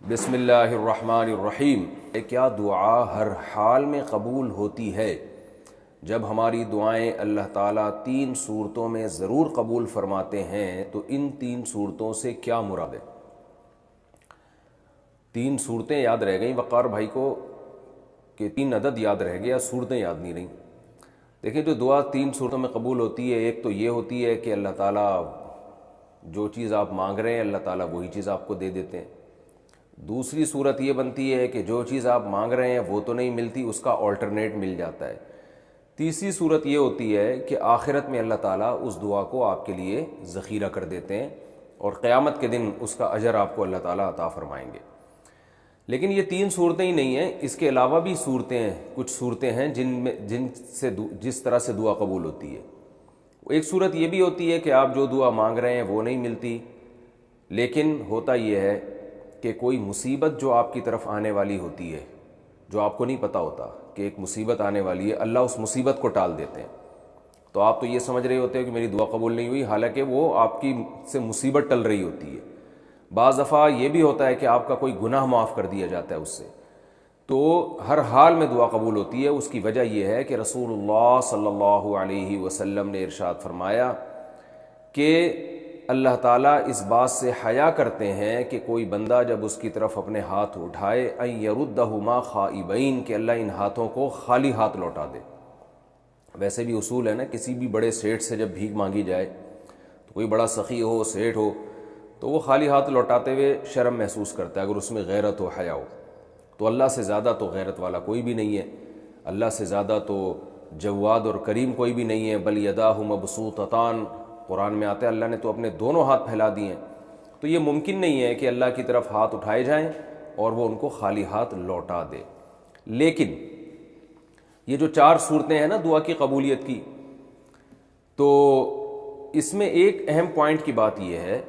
بسم اللہ الرحمن الرحیم۔ کیا دعا ہر حال میں قبول ہوتی ہے؟ جب ہماری دعائیں اللہ تعالیٰ 3 صورتوں میں ضرور قبول فرماتے ہیں تو ان 3 صورتوں سے کیا مراد ہے؟ 3 صورتیں یاد رہ گئیں وقار بھائی کو کہ 3 عدد یاد رہ گیا، صورتیں یاد نہیں رہیں۔ دیکھیں جو دعا 3 صورتوں میں قبول ہوتی ہے، ایک تو یہ ہوتی ہے کہ اللہ تعالیٰ جو چیز آپ مانگ رہے ہیں اللہ تعالیٰ وہی چیز آپ کو دے دیتے ہیں۔ دوسری صورت یہ بنتی ہے کہ جو چیز آپ مانگ رہے ہیں وہ تو نہیں ملتی، اس کا آلٹرنیٹ مل جاتا ہے۔ تیسری صورت یہ ہوتی ہے کہ آخرت میں اللہ تعالیٰ اس دعا کو آپ کے لیے ذخیرہ کر دیتے ہیں اور قیامت کے دن اس کا اجر آپ کو اللہ تعالیٰ عطا فرمائیں گے۔ لیکن یہ 3 صورتیں ہی نہیں ہیں، اس کے علاوہ بھی کچھ صورتیں ہیں جس طرح سے دعا قبول ہوتی ہے۔ ایک صورت یہ بھی ہوتی ہے کہ آپ جو دعا مانگ رہے ہیں وہ نہیں ملتی، لیکن ہوتا یہ ہے کہ کوئی مصیبت جو آپ کی طرف آنے والی ہوتی ہے، جو آپ کو نہیں پتہ ہوتا کہ ایک مصیبت آنے والی ہے، اللہ اس مصیبت کو ٹال دیتے ہیں۔ تو آپ تو یہ سمجھ رہے ہوتے ہیں کہ میری دعا قبول نہیں ہوئی، حالانکہ وہ آپ کی سے مصیبت ٹل رہی ہوتی ہے۔ بعض دفعہ یہ بھی ہوتا ہے کہ آپ کا کوئی گناہ معاف کر دیا جاتا ہے اس سے۔ تو ہر حال میں دعا قبول ہوتی ہے۔ اس کی وجہ یہ ہے کہ رسول اللہ صلی اللہ علیہ وسلم نے ارشاد فرمایا کہ اللہ تعالیٰ اس بات سے حیا کرتے ہیں کہ کوئی بندہ جب اس کی طرف اپنے ہاتھ اٹھائے ان یردہما خائبین، کہ اللہ ان ہاتھوں کو خالی ہاتھ لوٹا دے۔ ویسے بھی اصول ہے نا، کسی بھی بڑے سیٹھ سے جب بھیک مانگی جائے تو کوئی بڑا سخی ہو، سیٹھ ہو، تو وہ خالی ہاتھ لوٹاتے ہوئے شرم محسوس کرتا ہے اگر اس میں غیرت و حیا ہو۔ تو اللہ سے زیادہ تو غیرت والا کوئی بھی نہیں ہے، اللہ سے زیادہ تو جواد اور کریم کوئی بھی نہیں ہے۔ بل یداہ مبسوطتان، قرآن میں آتا ہے اللہ نے تو اپنے دونوں ہاتھ پھیلا دیے ہیں۔ تو یہ ممکن نہیں ہے کہ اللہ کی طرف ہاتھ اٹھائے جائیں اور وہ ان کو خالی ہاتھ لوٹا دے۔ لیکن یہ جو 4 صورتیں ہیں نا دعا کی قبولیت کی، تو اس میں ایک اہم پوائنٹ کی بات یہ ہے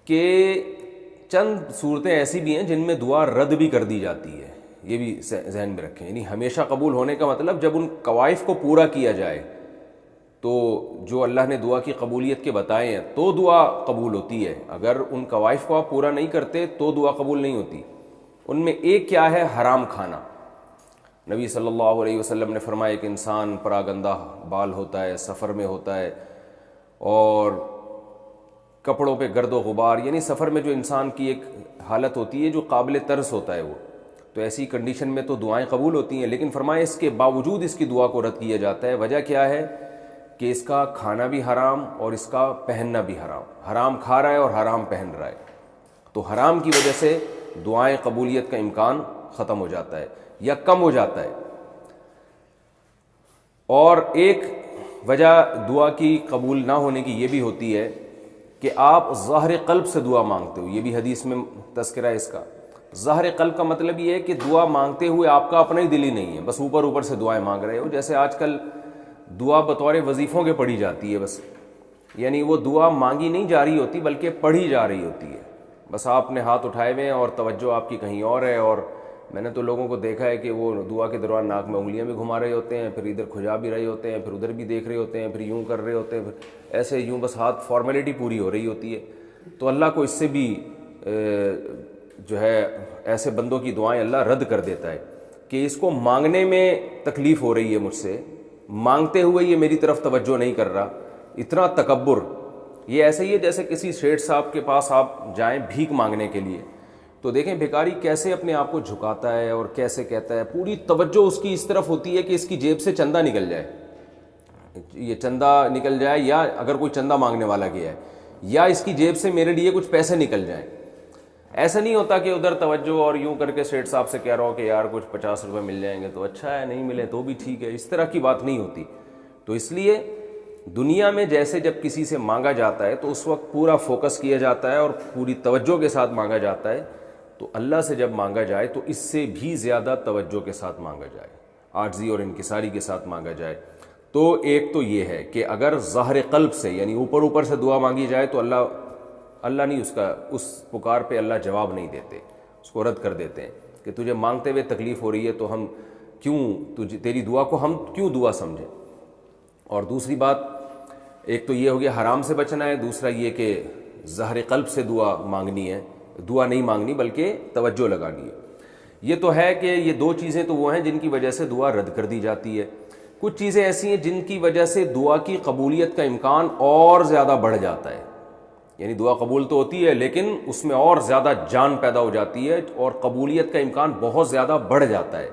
کہ چند صورتیں ایسی بھی ہیں جن میں دعا رد بھی کر دی جاتی ہے، یہ بھی ذہن میں رکھیں۔ یعنی ہمیشہ قبول ہونے کا مطلب جب ان قوائف کو پورا کیا جائے، تو جو اللہ نے دعا کی قبولیت کے بتائے ہیں تو دعا قبول ہوتی ہے۔ اگر ان قوائف کو آپ پورا نہیں کرتے تو دعا قبول نہیں ہوتی۔ ان میں ایک کیا ہے؟ حرام کھانا۔ نبی صلی اللہ علیہ وسلم نے فرمایا کہ انسان پراگندہ بال ہوتا ہے، سفر میں ہوتا ہے، اور کپڑوں پہ گرد و غبار، یعنی سفر میں جو انسان کی ایک حالت ہوتی ہے جو قابل ترس ہوتا ہے، وہ تو ایسی کنڈیشن میں تو دعائیں قبول ہوتی ہیں، لیکن فرمایا اس کے باوجود اس کی دعا کو رد کیا جاتا ہے۔ وجہ کیا ہے؟ کہ اس کا کھانا بھی حرام اور اس کا پہننا بھی حرام، حرام کھا رہا ہے اور حرام پہن رہا ہے۔ تو حرام کی وجہ سے دعائیں قبولیت کا امکان ختم ہو جاتا ہے یا کم ہو جاتا ہے۔ اور ایک وجہ دعا کی قبول نہ ہونے کی یہ بھی ہوتی ہے کہ آپ ظاہر قلب سے دعا مانگتے ہو، یہ بھی حدیث میں تذکرہ ہے اس کا۔ ظاہر قلب کا مطلب یہ ہے کہ دعا مانگتے ہوئے آپ کا اپنا ہی دل ہی نہیں ہے، بس اوپر اوپر سے دعائیں مانگ رہے ہو۔ جیسے آج کل دعا بطور وظیفوں کے پڑھی جاتی ہے بس، یعنی وہ دعا مانگی نہیں جا رہی ہوتی بلکہ پڑھی جا رہی ہوتی ہے۔ بس آپ نے ہاتھ اٹھائے ہوئے ہیں اور توجہ آپ کی کہیں اور ہے، اور میں نے تو لوگوں کو دیکھا ہے کہ وہ دعا کے دوران ناک میں انگلیاں بھی گھما رہے ہوتے ہیں، پھر ادھر کھجا بھی رہے ہوتے ہیں، پھر ادھر بھی دیکھ رہے ہوتے ہیں، پھر یوں کر رہے ہوتے ہیں، پھر ایسے یوں بس ہاتھ فارمیلٹی پوری ہو رہی ہوتی ہے۔ تو اللہ کو اس سے بھی جو ہے ایسے بندوں کی دعائیں اللہ رد کر دیتا ہے کہ اس کو مانگنے میں تکلیف ہو رہی ہے مجھ سے، مانگتے ہوئے یہ میری طرف توجہ نہیں کر رہا، اتنا تکبر۔ یہ ایسے ہی ہے جیسے کسی شیٹھ صاحب کے پاس آپ جائیں بھیک مانگنے کے لیے، تو دیکھیں بھیکاری کیسے اپنے آپ کو جھکاتا ہے اور کیسے کہتا ہے، پوری توجہ اس کی اس طرف ہوتی ہے کہ اس کی جیب سے چندہ نکل جائے، یہ چندہ نکل جائے، یا اگر کوئی چندہ مانگنے والا گیا ہے، یا اس کی جیب سے میرے لیے کچھ پیسے نکل جائیں۔ ایسا نہیں ہوتا کہ ادھر توجہ اور یوں کر کے سیٹھ صاحب سے کہہ رہا ہو کہ یار کچھ 50 روپے مل جائیں گے تو اچھا ہے، نہیں ملے تو بھی ٹھیک ہے، اس طرح کی بات نہیں ہوتی۔ تو اس لیے دنیا میں جیسے جب کسی سے مانگا جاتا ہے تو اس وقت پورا فوکس کیا جاتا ہے اور پوری توجہ کے ساتھ مانگا جاتا ہے، تو اللہ سے جب مانگا جائے تو اس سے بھی زیادہ توجہ کے ساتھ مانگا جائے، عاجزی اور انکساری کے ساتھ مانگا جائے۔ تو ایک تو یہ ہے کہ اگر ظاہر قلب سے یعنی اوپر اوپر سے دعا مانگی جائے تو اللہ نہیں اس پکار پہ اللہ جواب نہیں دیتے، اس کو رد کر دیتے ہیں کہ تجھے مانگتے ہوئے تکلیف ہو رہی ہے تو ہم تیری دعا کو ہم کیوں دعا سمجھیں۔ اور دوسری بات ایک تو یہ ہو گیا حرام سے بچنا ہے، دوسرا یہ کہ ظاہر قلب سے دعا مانگنی ہے، دعا نہیں مانگنی بلکہ توجہ لگانی ہے۔ یہ تو ہے کہ یہ دو چیزیں تو وہ ہیں جن کی وجہ سے دعا رد کر دی جاتی ہے۔ کچھ چیزیں ایسی ہیں جن کی وجہ سے دعا کی قبولیت کا امکان اور زیادہ بڑھ جاتا ہے، یعنی دعا قبول تو ہوتی ہے لیکن اس میں اور زیادہ جان پیدا ہو جاتی ہے اور قبولیت کا امکان بہت زیادہ بڑھ جاتا ہے۔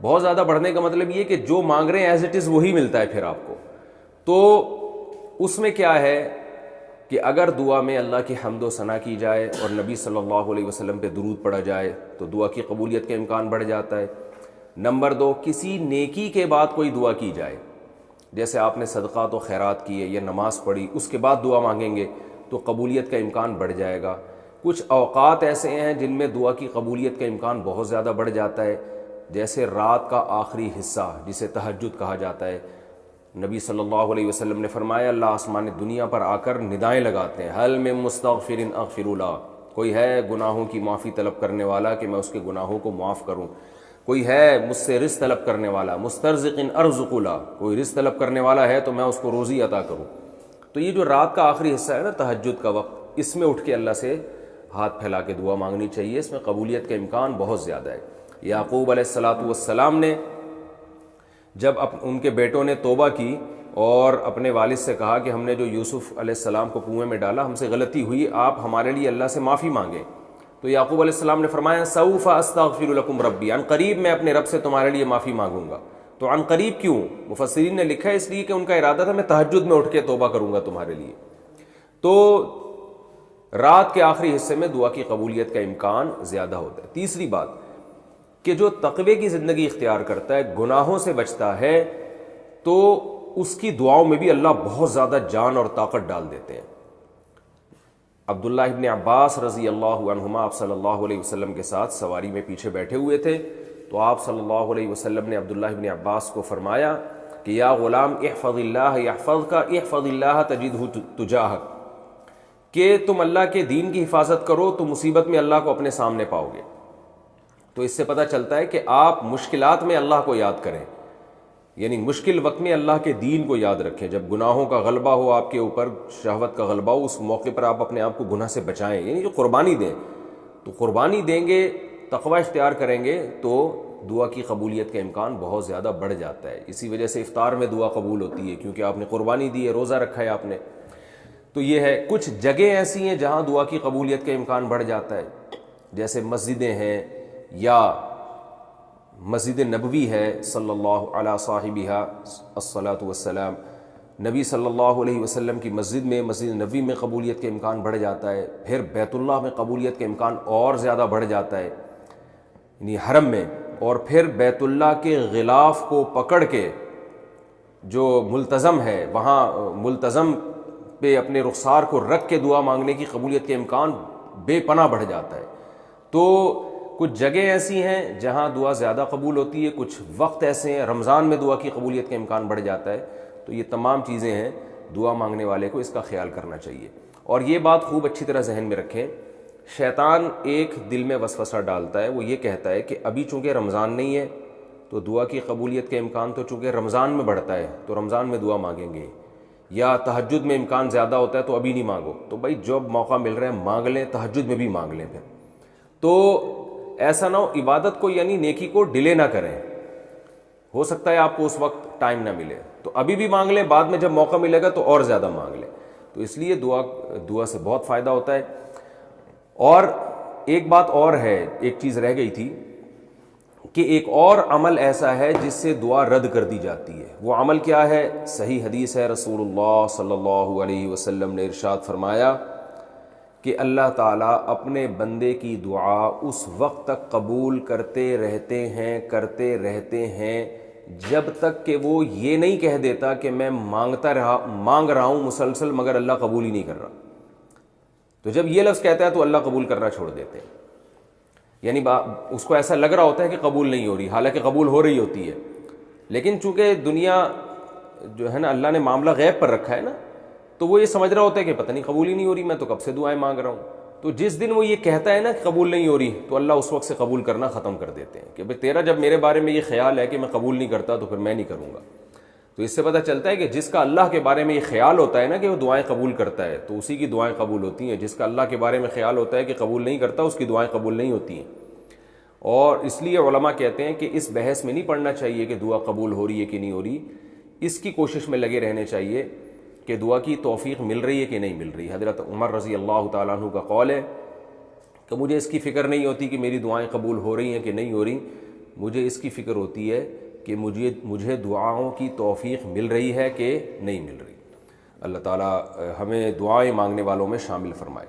بہت زیادہ بڑھنے کا مطلب یہ کہ جو مانگ رہے ہیں ایز اٹ از وہی ملتا ہے پھر آپ کو۔ تو اس میں کیا ہے کہ اگر دعا میں اللہ کی حمد و ثنا کی جائے اور نبی صلی اللہ علیہ وسلم پہ درود پڑھا جائے تو دعا کی قبولیت کا امکان بڑھ جاتا ہے۔ نمبر 2، کسی نیکی کے بعد کوئی دعا کی جائے، جیسے آپ نے صدقات و خیرات کیے یا نماز پڑھی، اس کے بعد دعا مانگیں گے تو قبولیت کا امکان بڑھ جائے گا۔ کچھ اوقات ایسے ہیں جن میں دعا کی قبولیت کا امکان بہت زیادہ بڑھ جاتا ہے، جیسے رات کا آخری حصہ جسے تہجد کہا جاتا ہے۔ نبی صلی اللہ علیہ وسلم نے فرمایا اللہ آسمان دنیا پر آ کر ندائیں لگاتے ہیں، حل من مستغفر اغفر له، کوئی ہے گناہوں کی معافی طلب کرنے والا کہ میں اس کے گناہوں کو معاف کروں، کوئی ہے مجھ سے رزق طلب کرنے والا، مسترزق ارزق له، کوئی رزق طلب کرنے والا ہے تو میں اس کو روزی عطا کروں۔ تو یہ جو رات کا آخری حصہ ہے نا تہجد کا وقت، اس میں اٹھ کے اللہ سے ہاتھ پھیلا کے دعا مانگنی چاہیے، اس میں قبولیت کا امکان بہت زیادہ ہے۔ یعقوب علیہ السلام نے جب ان کے بیٹوں نے توبہ کی اور اپنے والد سے کہا کہ ہم نے جو یوسف علیہ السلام کو کنویں میں ڈالا ہم سے غلطی ہوئی، آپ ہمارے لیے اللہ سے معافی مانگیں، تو یعقوب علیہ السلام نے فرمایا سوف استغفر لکم ربی، عن قریب میں اپنے رب سے تمہارے لیے معافی مانگوں گا۔ تو عن قریب کیوں؟ مفسرین نے لکھا ہے اس لیے کہ ان کا ارادہ تھا میں تہجد میں اٹھ کے توبہ کروں گا تمہارے لیے۔ تو رات کے آخری حصے میں دعا کی قبولیت کا امکان زیادہ ہوتا ہے۔ تیسری بات کہ جو تقوی کی زندگی اختیار کرتا ہے، گناہوں سے بچتا ہے، تو اس کی دعاؤں میں بھی اللہ بہت زیادہ جان اور طاقت ڈال دیتے ہیں۔ عبداللہ ابن عباس رضی اللہ عنہما آپ صلی اللہ علیہ وسلم کے ساتھ سواری میں پیچھے بیٹھے ہوئے تھے، تو آپ صلی اللہ علیہ وسلم نے عبداللہ ابن عباس کو فرمایا کہ یا غلام احفظ اللہ یحفظک احفظ اللہ تجدہ تجاہک، کہ تم اللہ کے دین کی حفاظت کرو تو مصیبت میں اللہ کو اپنے سامنے پاؤ گے۔ تو اس سے پتہ چلتا ہے کہ آپ مشکلات میں اللہ کو یاد کریں، یعنی مشکل وقت میں اللہ کے دین کو یاد رکھیں۔ جب گناہوں کا غلبہ ہو آپ کے اوپر، شہوت کا غلبہ ہو، اس موقع پر آپ اپنے آپ کو گناہ سے بچائیں، یعنی جو قربانی دیں، تو قربانی دیں گے، تقوی اختیار کریں گے تو دعا کی قبولیت کا امکان بہت زیادہ بڑھ جاتا ہے۔ اسی وجہ سے افطار میں دعا قبول ہوتی ہے، کیونکہ آپ نے قربانی دی ہے، روزہ رکھا ہے آپ نے۔ تو یہ ہے، کچھ جگہیں ایسی ہیں جہاں دعا کی قبولیت کا امکان بڑھ جاتا ہے، جیسے مسجدیں ہیں یا مسجد نبوی ہے صلی اللہ علیہ صاحبہ الصلاۃ والسلام، نبی صلی اللہ علیہ وسلم کی مسجد میں، مسجد نبوی میں قبولیت کا امکان بڑھ جاتا ہے۔ پھر بیت اللہ میں قبولیت کا امکان اور زیادہ بڑھ جاتا ہے، یعنی حرم میں۔ اور پھر بیت اللہ کے غلاف کو پکڑ کے جو ملتزم ہے وہاں ملتزم پہ اپنے رخسار کو رکھ کے دعا مانگنے کی قبولیت کے امکان بے پناہ بڑھ جاتا ہے۔ تو کچھ جگہیں ایسی ہیں جہاں دعا زیادہ قبول ہوتی ہے، کچھ وقت ایسے ہیں، رمضان میں دعا کی قبولیت کا امکان بڑھ جاتا ہے۔ تو یہ تمام چیزیں ہیں، دعا مانگنے والے کو اس کا خیال کرنا چاہیے۔ اور یہ بات خوب اچھی طرح ذہن میں رکھیں، شیطان ایک دل میں وسوسہ ڈالتا ہے، وہ یہ کہتا ہے کہ ابھی چونکہ رمضان نہیں ہے تو دعا کی قبولیت کا امکان تو چونکہ رمضان میں بڑھتا ہے تو رمضان میں دعا مانگیں گے، یا تہجد میں امکان زیادہ ہوتا ہے تو ابھی نہیں مانگو۔ تو بھائی جب موقع مل رہا ہے مانگ لیں، تہجد میں بھی مانگ لیں۔ پھر تو ایسا نہ ہو عبادت کو یعنی نیکی کو ڈیلے نہ کریں، ہو سکتا ہے آپ کو اس وقت ٹائم نہ ملے تو ابھی بھی مانگ لیں، بعد میں جب موقع ملے گا تو اور زیادہ مانگ لیں۔ تو اس لیے دعا سے بہت فائدہ ہوتا ہے۔ اور ایک بات اور ہے، ایک چیز رہ گئی تھی کہ ایک اور عمل ایسا ہے جس سے دعا رد کر دی جاتی ہے۔ وہ عمل کیا ہے؟ صحیح حدیث ہے، رسول اللہ صلی اللہ علیہ وسلم نے ارشاد فرمایا کہ اللہ تعالیٰ اپنے بندے کی دعا اس وقت تک قبول کرتے رہتے ہیں جب تک کہ وہ یہ نہیں کہہ دیتا کہ میں مانگ رہا ہوں مسلسل مگر اللہ قبول ہی نہیں کر رہا۔ تو جب یہ لفظ کہتا ہے تو اللہ قبول کرنا چھوڑ دیتے ہیں، یعنی اس کو ایسا لگ رہا ہوتا ہے کہ قبول نہیں ہو رہی، حالانکہ قبول ہو رہی ہوتی ہے، لیکن چونکہ دنیا جو ہے نا اللہ نے معاملہ غیب پر رکھا ہے نا، تو وہ یہ سمجھ رہا ہوتا ہے کہ پتہ نہیں قبول ہی نہیں ہو رہی، میں تو کب سے دعائیں مانگ رہا ہوں۔ تو جس دن وہ یہ کہتا ہے نا کہ قبول نہیں ہو رہی تو اللہ اس وقت سے قبول کرنا ختم کر دیتے ہیں کہ بھئی تیرا جب میرے بارے میں یہ خیال ہے کہ میں قبول نہیں کرتا تو پھر میں نہیں کروں گا۔ تو اس سے پتہ چلتا ہے کہ جس کا اللہ کے بارے میں یہ خیال ہوتا ہے نا کہ وہ دعائیں قبول کرتا ہے، تو اسی کی دعائیں قبول ہوتی ہیں. جس کا اللہ کے بارے میں خیال ہوتا ہے کہ قبول نہیں کرتا، اس کی دعائیں قبول نہیں ہوتی ہیں. اور اس لیے علماء کہتے ہیں کہ اس بحث میں نہیں پڑھنا چاہیے کہ دعا قبول ہو رہی ہے کہ نہیں ہو رہی، اس کی کوشش میں لگے رہنے چاہیے کہ دعا کی توفیق مل رہی ہے کہ نہیں مل رہی. حضرت عمر رضی اللہ تعالیٰ عنہ کا قول ہے کہ مجھے اس کی فکر نہیں ہوتی کہ میری دعائیں قبول ہو رہی ہیں کہ نہیں ہو رہی، مجھے اس کی فکر ہوتی ہے کہ مجھے دعاؤں کی توفیق مل رہی ہے کہ نہیں مل رہی. اللہ تعالیٰ ہمیں دعائیں مانگنے والوں میں شامل فرمائے.